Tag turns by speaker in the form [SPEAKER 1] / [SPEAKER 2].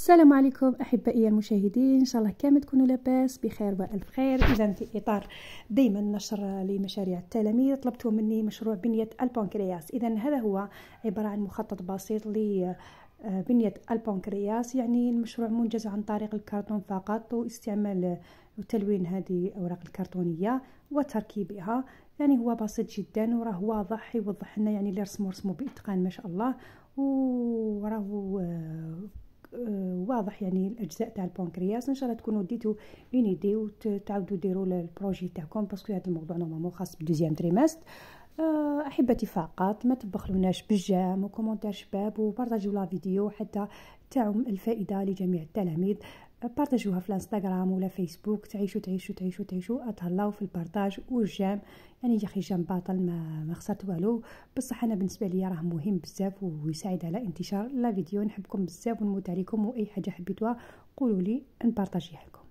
[SPEAKER 1] السلام عليكم احبائي المشاهدين، ان شاء الله كامل تكونوا لاباس بخير والف خير. اذا في اطار دائما نشر لمشاريع التلاميذ طلبتوا مني مشروع بنيه البنكرياس. اذا هذا هو عباره عن مخطط بسيط لبنيه البنكرياس، يعني المشروع منجز عن طريق الكرتون فقط واستعمال وتلوين هذه الاوراق الكرتونيه وتركيبها. يعني هو بسيط جدا وراه واضح، يوضح لنا يعني اللي رسموا باتقان ما شاء الله، وراه واضح يعني الاجزاء تاع البنكرياس. ان شاء الله تكونوا ديتوا اون ايدي وتعاودوا ديروا البروجي تاعكم، باسكو هذا الموضوع نورمالمون خاص بدوزيام تريماست. احبتي فقط ما تبخلوناش بالجام وكومونتير شباب، وبارطاجيو لا فيديو حتى تعم الفائده لجميع التلاميذ. بارطاجوها في الانستغرام ولا فيسبوك، تعيشوا اتهلاو في البارطاج والجام. يعني يا اخي جام باطل ما خسرت والو، بصح انا بالنسبه لي راه مهم بزاف ويساعد على انتشار لا فيديو. نحبكم بزاف ونموت عليكم، واي حاجه حبيتوها قولوا لي نبارطاجيها لكم.